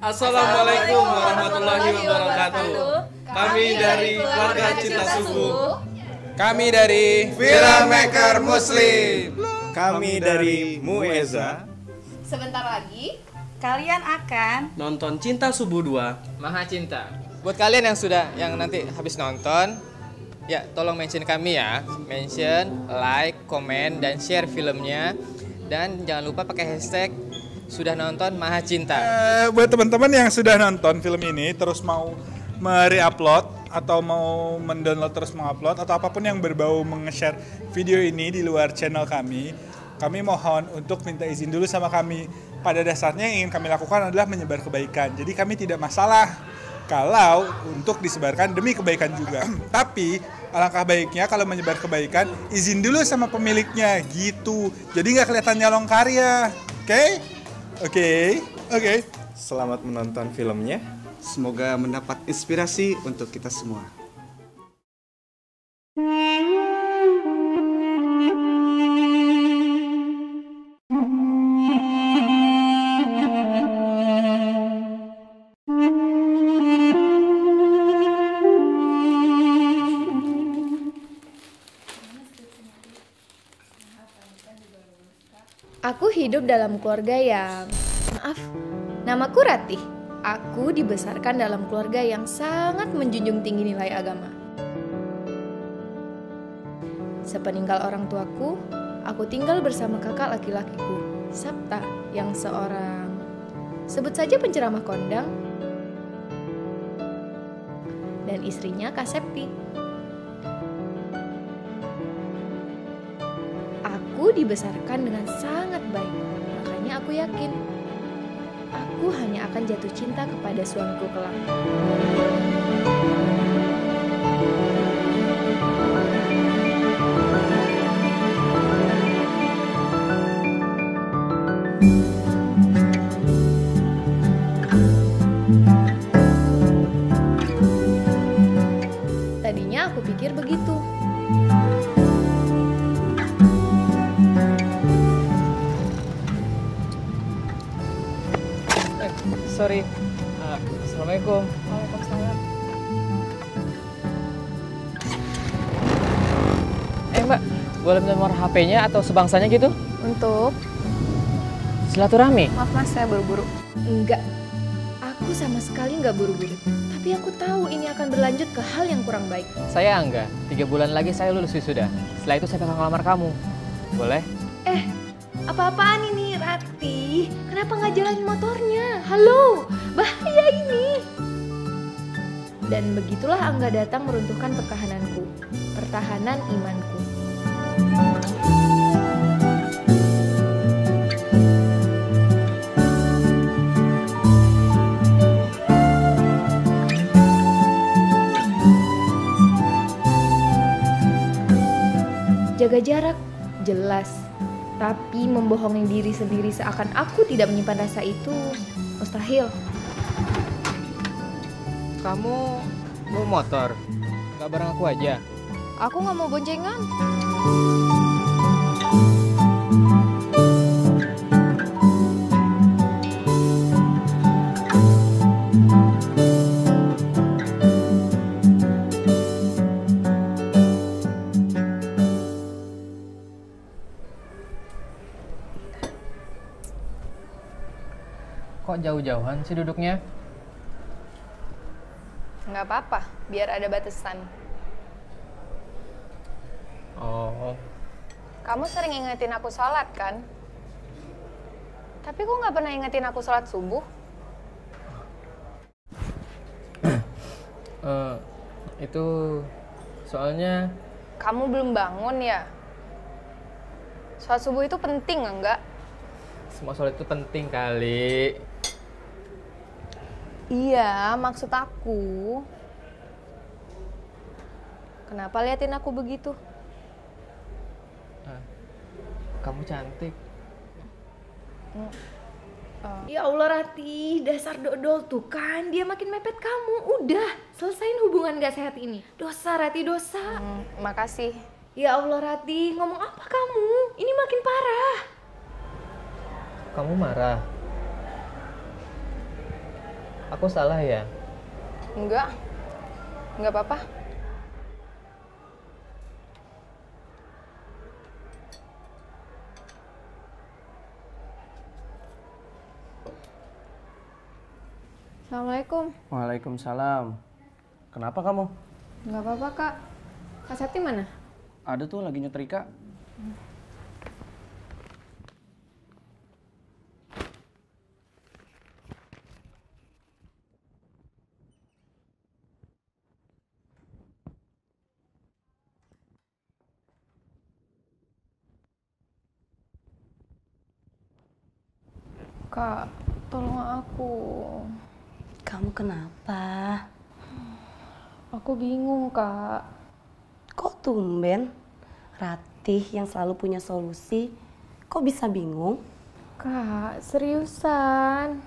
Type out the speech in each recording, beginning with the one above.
Assalamualaikum warahmatullahi wabarakatuh. Kami dari keluarga Cinta Subuh. Kami dari Filmmaker Muslim. Kami dari Mueza. Sebentar lagi kalian akan Nonton Cinta Subuh 2 Maha Cinta. Buat kalian yang nanti habis nonton, ya tolong mention kami ya. Mention, like, komen, dan share filmnya. Dan jangan lupa pakai hashtag sudah nonton Maha Cinta. Buat teman-teman yang sudah nonton film ini terus mau mereupload atau mau mendownload terus mengupload atau apapun yang berbau menge-share video ini di luar channel kami mohon untuk minta izin dulu sama kami. Pada dasarnya yang ingin kami lakukan adalah menyebar kebaikan. Jadi kami tidak masalah kalau untuk disebarkan demi kebaikan juga. Tapi alangkah baiknya kalau menyebar kebaikan izin dulu sama pemiliknya gitu. Jadi nggak kelihatan nyolong karya. Oke. Selamat menonton filmnya. Semoga mendapat inspirasi untuk kita semua. Aku hidup dalam keluarga yang... Maaf, namaku Ratih. Aku dibesarkan dalam keluarga yang sangat menjunjung tinggi nilai agama. Sepeninggal orang tuaku, aku tinggal bersama kakak laki-lakiku, Sabta, yang seorang... sebut saja penceramah kondang, dan istrinya Kak Septi. Aku dibesarkan dengan sangat baik, makanya aku yakin aku hanya akan jatuh cinta kepada suamiku kelak. Tadinya aku pikir begitu. Sorry. Assalamualaikum. Waalaikumsalam. Mbak, boleh minta nomor HP-nya atau sebangsanya gitu? Untuk? Silaturahmi. Maaf mas, saya buru-buru. Enggak, aku sama sekali nggak buru-buru. Tapi aku tahu ini akan berlanjut ke hal yang kurang baik. Saya Angga. 3 bulan lagi saya lulus wisuda. Setelah itu saya bakal ngelamar kamu. Boleh? Apa-apaan ini Rati? Kenapa nggak jalanin motornya? Halo, bahaya ini. Dan begitulah Angga datang meruntuhkan pertahananku, pertahanan imanku. Jaga jarak, jelas. Tapi membohongi diri sendiri seakan aku tidak menyimpan rasa itu mustahil. Kamu mau motor? Nggak bareng aku aja? Aku nggak mau boncengan. Kok jauh-jauhan sih duduknya? Nggak apa-apa, biar ada batasan. Oh, Kamu sering ingetin aku sholat kan? Tapi kok nggak pernah ingetin aku sholat subuh? itu soalnya Kamu belum bangun ya? Sholat subuh itu penting enggak? semua sholat itu penting kali. Iya, maksud aku. Kenapa liatin aku begitu? Kamu cantik. Ya Allah Rati, dasar dodol tuh kan. Dia makin mepet kamu. Udah, selesain hubungan gak sehat ini. Dosa Rati, dosa. Makasih. Ya Allah Rati, ngomong apa kamu? Ini makin parah. Kamu marah? Aku salah ya? Enggak apa-apa. Assalamualaikum. Waalaikumsalam. Kenapa kamu? Nggak apa-apa, Kak. Kak Septi mana? Ada tuh lagi nyetrika. Kak, tolong aku. Kamu kenapa? Aku bingung, Kak. Kok tumben? Ratih yang selalu punya solusi, kok bisa bingung? Kak, seriusan.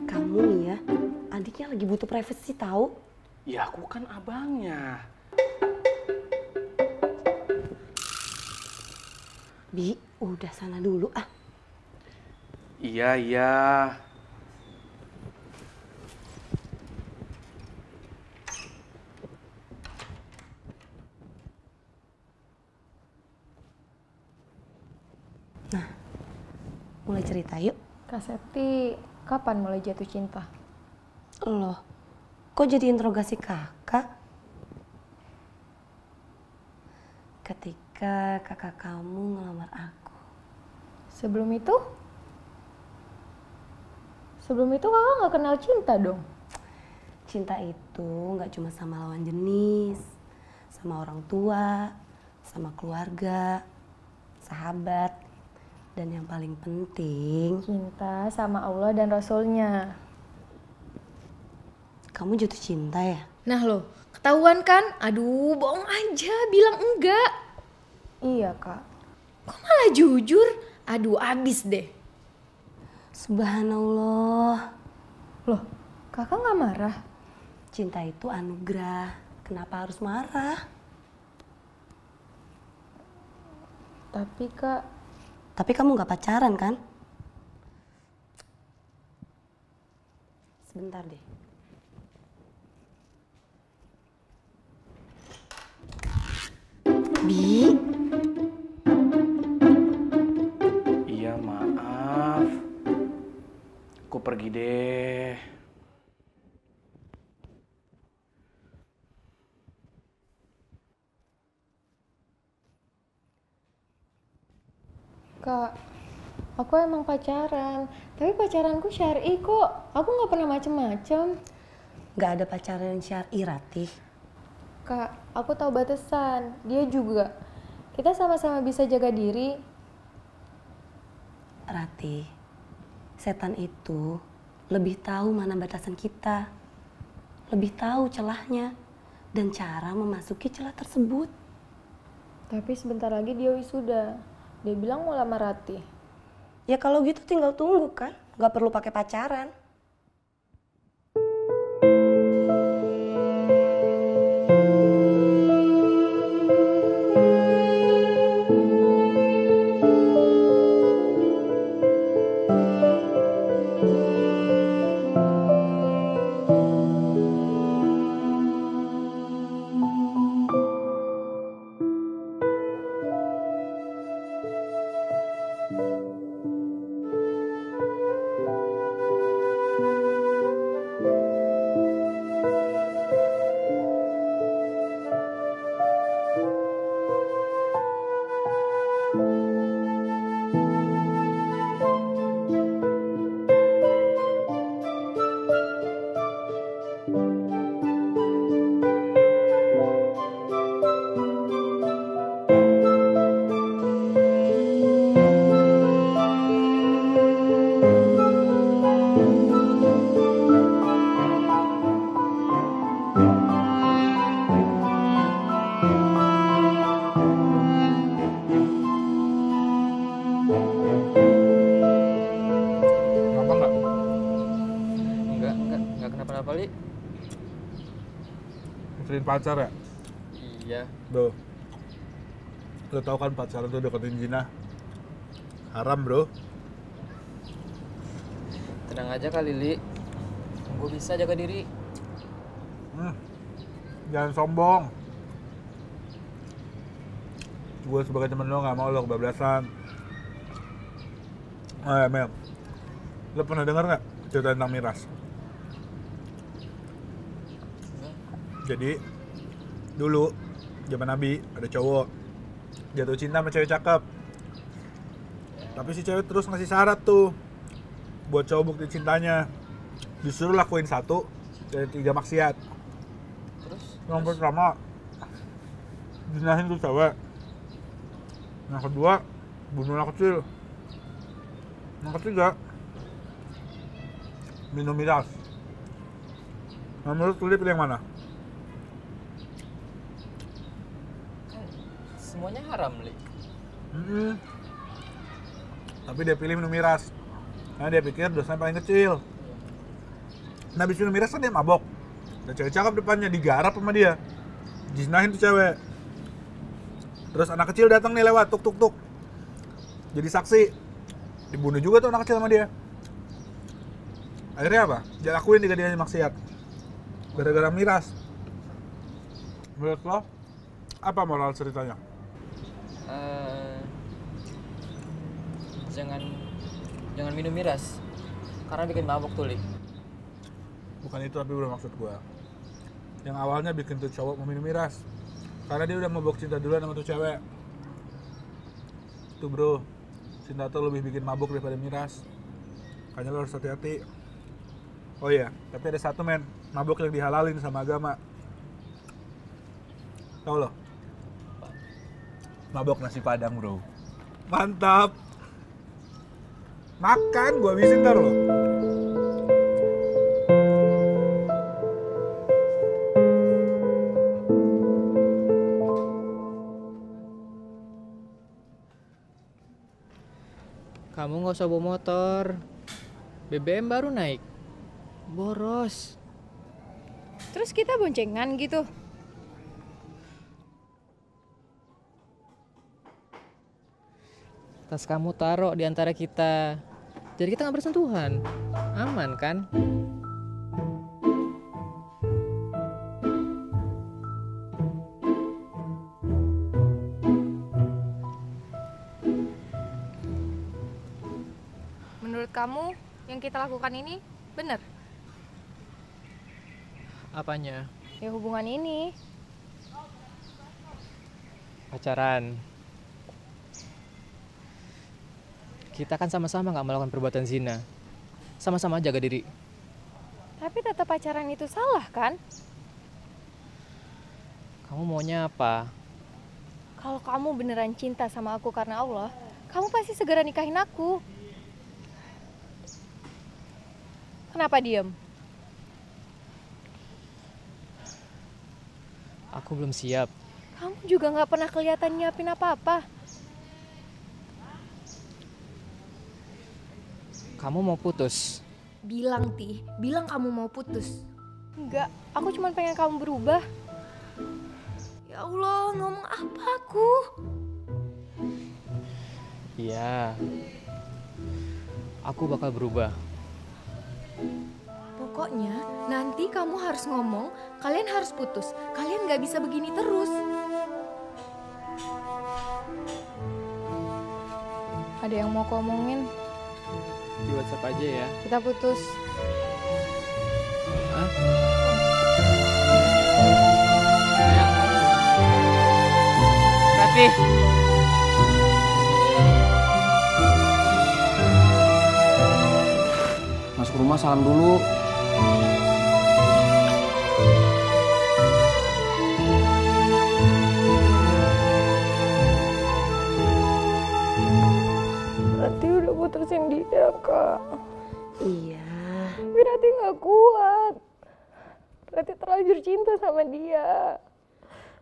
Kamu nih ya, adiknya lagi butuh privasi tahu? Ya aku kan abangnya. Bi, udah sana dulu ah. Iya, iya. Nah, mulai cerita yuk. Kak Septi, kapan mulai jatuh cinta? Loh, kok jadi interogasi kakak? Ketika kakak kamu ngelamar aku. Sebelum itu? Sebelum itu kakak nggak kenal cinta dong? Cinta itu nggak cuma sama lawan jenis, sama orang tua, sama keluarga, sahabat, dan yang paling penting, Cinta sama Allah dan Rasulnya. kamu jatuh cinta ya? Nah lo, ketahuan kan? Aduh, bohong aja, bilang enggak. Iya, Kak. Kok malah jujur? Aduh, abis deh. Subhanallah, Loh, kakak nggak marah? cinta itu anugerah. Kenapa harus marah? Tapi Kak, Tapi kamu nggak pacaran kan? Sebentar deh. Bi, Iya, maaf. Aku pergi deh. Kak, aku emang pacaran. Tapi pacaranku syar'i kok. Aku nggak pernah macem-macem. nggak ada pacaran syar'i Ratih. Kak, aku tahu batasan. Dia juga. Kita sama-sama bisa jaga diri. Ratih, setan itu lebih tahu mana batasan kita, lebih tahu celahnya, dan cara memasuki celah tersebut. Tapi sebentar lagi dia wisuda. Dia bilang mau lamar Ratih. Ya kalau gitu tinggal tunggu kan, nggak perlu pakai pacaran. Enggak kenapa-napa, Li. Musuhin pacar ya? Iya. Bro, lo tau kan pacaran tuh deketin zina haram bro. Tenang aja kali, Li. Gue bisa jaga diri. Jangan sombong. Gue sebagai temen lo gak mau lo kebablasan. Mel, lo pernah denger gak cerita tentang miras? Jadi dulu zaman Nabi ada cowok jatuh cinta sama cewek cakep, tapi si cewek terus ngasih syarat tuh buat cowok bukti cintanya, disuruh lakuin 1 dari 3 maksiat. Yang pertama zinahin tuh cewek, yang kedua bunuh anak kecil, yang ketiga minum miras. Nah, menurut lu pilih yang mana? Semuanya haram, Li. Tapi dia pilih minum miras karena dia pikir dosanya paling kecil. Nah, habis minum miras kan dia mabok. Ada cewek cakep depannya, digarap sama dia, dizinahin tuh cewek. Terus anak kecil datang nih lewat, tuk tuk tuk, jadi saksi, dibunuh juga tuh anak kecil sama dia. Akhirnya apa? Dia lakuin 3 maksiat gara-gara miras. Menurut lo apa moral ceritanya? Jangan minum miras karena bikin mabuk tuh, Li. Bukan itu tapi udah maksud gua. Yang awalnya bikin tuh cowok mau minum miras karena dia udah mabok cinta duluan sama tuh cewek. Tuh bro, cinta tuh lebih bikin mabuk daripada miras. Makanya lo harus hati-hati. Oh iya, tapi ada satu men, mabuk yang dihalalin sama agama. Tahu lo? Mabok nasi padang bro. Mantap. Makan, gua habisin ntar lo. Kamu nggak usah bawa motor. BBM baru naik. Boros. Terus kita boncengan gitu. Tas kamu taruh di antara kita. Jadi kita nggak bersentuhan. Aman kan? Menurut kamu yang kita lakukan ini benar? Apanya? Ya hubungan ini. Pacaran. Kita kan sama-sama nggak melakukan perbuatan zina. Sama-sama jaga diri. Tapi tetap pacaran itu salah kan? Kamu maunya apa? Kalau kamu beneran cinta sama aku karena Allah, kamu pasti segera nikahin aku. Kenapa diem? Aku belum siap. Kamu juga nggak pernah kelihatan nyiapin apa-apa. Kamu mau putus? Bilang, bilang kamu mau putus. Enggak, aku cuma pengen kamu berubah. Ya Allah, ngomong apa aku? Iya. Aku bakal berubah. Pokoknya nanti kamu harus ngomong, kalian harus putus. Kalian nggak bisa begini terus. Ada yang mau ngomongin? Di WhatsApp aja ya. Kita putus. Hah? Ratih. Masuk rumah salam dulu. Rati udah putusin dia, Kak. Iya. Tapi Rati gak kuat. Rati terlanjur cinta sama dia.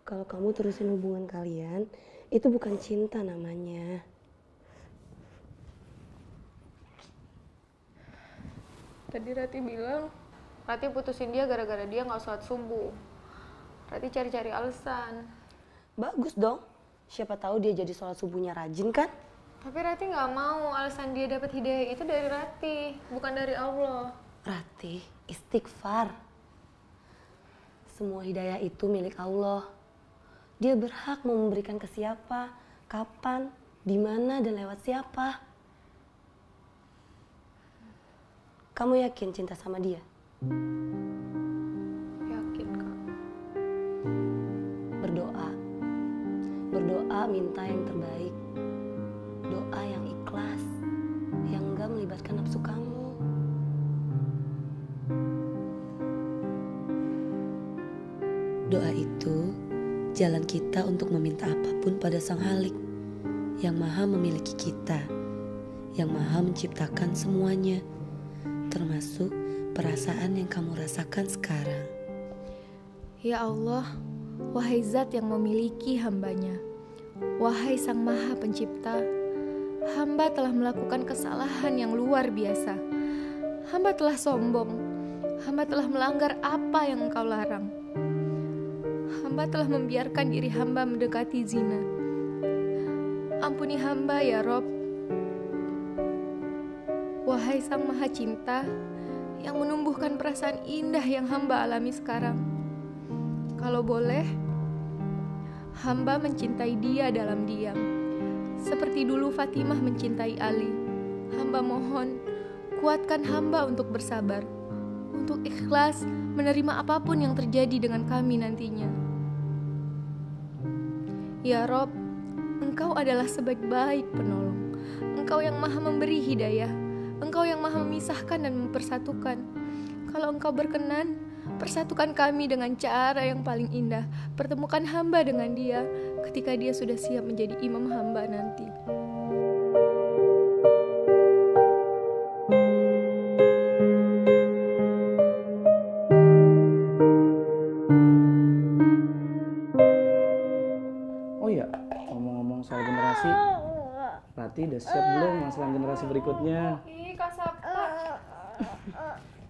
Kalau kamu terusin hubungan kalian, itu bukan cinta namanya. Tadi Rati bilang, Rati putusin dia gara-gara dia gak sholat subuh. Rati cari-cari alasan. Bagus dong. Siapa tahu dia jadi sholat subuhnya rajin kan? Tapi Rati nggak mau alasan dia dapat hidayah itu dari Rati, bukan dari Allah. Rati, istighfar. Semua hidayah itu milik Allah. Dia berhak mau memberikan ke siapa, kapan, di mana, dan lewat siapa. Kamu yakin cinta sama dia? Yakin, Kak. Berdoa. Berdoa minta yang terbaik. Doa yang ikhlas, yang enggak melibatkan nafsu kamu. Doa itu jalan kita untuk meminta apapun pada Sang Halik yang maha memiliki kita, yang maha menciptakan semuanya, termasuk perasaan yang kamu rasakan sekarang. Ya Allah, wahai zat yang memiliki hambanya, wahai Sang Maha Pencipta, hamba telah melakukan kesalahan yang luar biasa. Hamba telah sombong, hamba telah melanggar apa yang Engkau larang. Hamba telah membiarkan diri hamba mendekati zina. Ampuni hamba ya Rob. Wahai Sang Maha Cinta yang menumbuhkan perasaan indah yang hamba alami sekarang. Kalau boleh, hamba mencintai dia dalam diam. Seperti dulu Fatimah mencintai Ali. Hamba mohon, kuatkan hamba untuk bersabar, untuk ikhlas menerima apapun yang terjadi dengan kami nantinya. Ya Rob, Engkau adalah sebaik-baik penolong. Engkau yang maha memberi hidayah. Engkau yang maha memisahkan dan mempersatukan. Kalau Engkau berkenan, persatukan kami dengan cara yang paling indah. Pertemukan hamba dengan dia ketika dia sudah siap menjadi imam hamba nanti. Oh iya, ngomong-ngomong soal generasi, Rati udah siap belum masalah generasi berikutnya? Ih, Kak Sabta.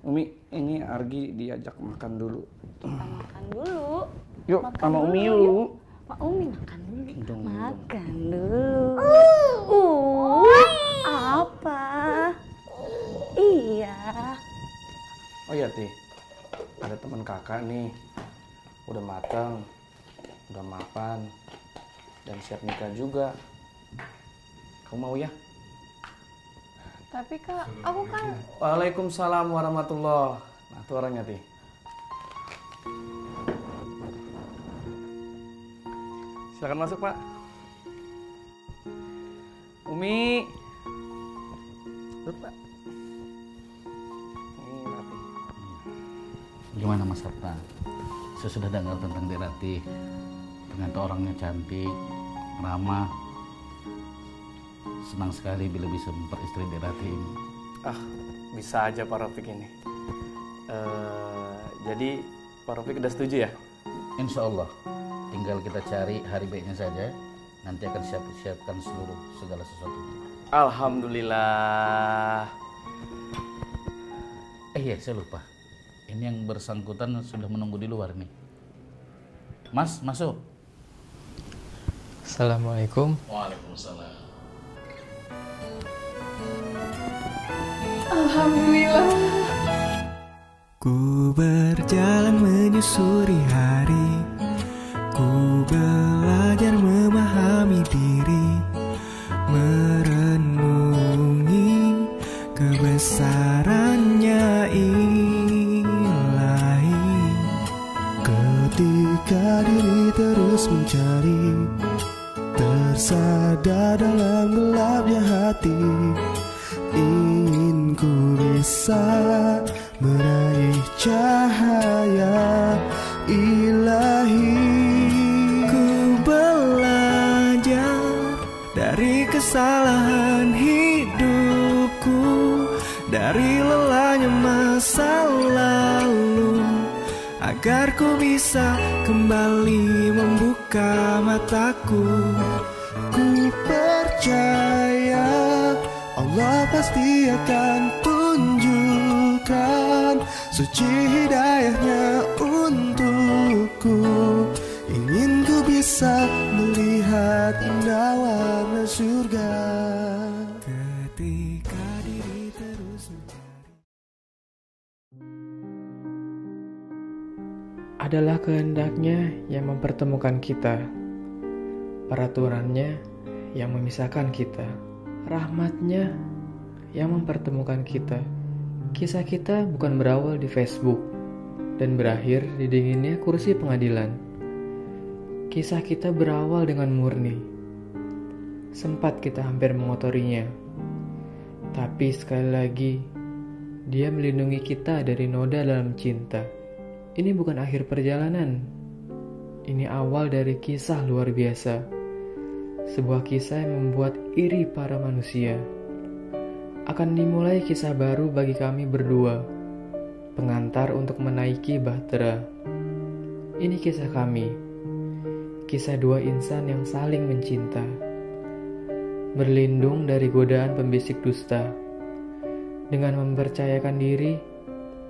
Umi, ini Argi diajak makan dulu. Makan dulu. Yuk, Makan sama dulu, Umi yuk. yuk. Pak Umi makan dulu. Dong, Makan dulu. Apa? Iya. Oh iya, Ti. Ada teman kakak nih. Udah matang, udah mapan, dan siap nikah juga. Kamu mau ya? Tapi Kak, aku kan... Waalaikumsalam warahmatullahi. Nah, itu orangnya, Ti. Silakan masuk, Pak. Umi. Duduk, Pak. Ini Rati. Gimana Mas Sabta? Saya sudah dengar tentang Dek Rati. Ternyata orangnya cantik, ramah. Senang sekali bila bisa memperistri Dek Rati ini. Ah, bisa aja Pak Rafiq ini. Jadi Pak Rafiq udah setuju ya? Insya Allah. Tinggal kita cari hari baiknya saja. Nanti akan siapkan seluruh segala sesuatunya. Alhamdulillah. Iya, saya lupa. Ini yang bersangkutan sudah menunggu di luar nih. Mas, masuk. Assalamualaikum. Waalaikumsalam. Alhamdulillah. Ku berjalan menyusuri hari, ku belajar memahami diri, merenungi kebesarannya Ilahi. Ketika diri terus mencari, tersadar dalam gelapnya hati, ingin ku bisa meraih cahaya Ilahi. Ku belajar dari kesalahan hidupku, dari lelahnya masa lalu, agar ku bisa kembali membuka mataku. Ku percaya Allah pasti akan tunjukkan suci hidayahnya untukku. bisa melihat indah warna surga ketika diri terus mencari. Adalah kehendaknya yang mempertemukan kita, peraturannya yang memisahkan kita, rahmatnya yang mempertemukan kita. Kisah kita bukan berawal di Facebook dan berakhir di dinginnya kursi pengadilan. Kisah kita berawal dengan murni. Sempat kita hampir mengotorinya, tapi sekali lagi dia melindungi kita dari noda dalam cinta. Ini bukan akhir perjalanan. Ini awal dari kisah luar biasa. Sebuah kisah yang membuat iri para manusia. Akan dimulai kisah baru bagi kami berdua, pengantar untuk menaiki bahtera. Ini kisah kami, kisah dua insan yang saling mencinta, berlindung dari godaan pembisik dusta, dengan mempercayakan diri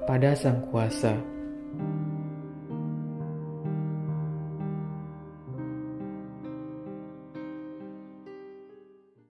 pada Sang Kuasa.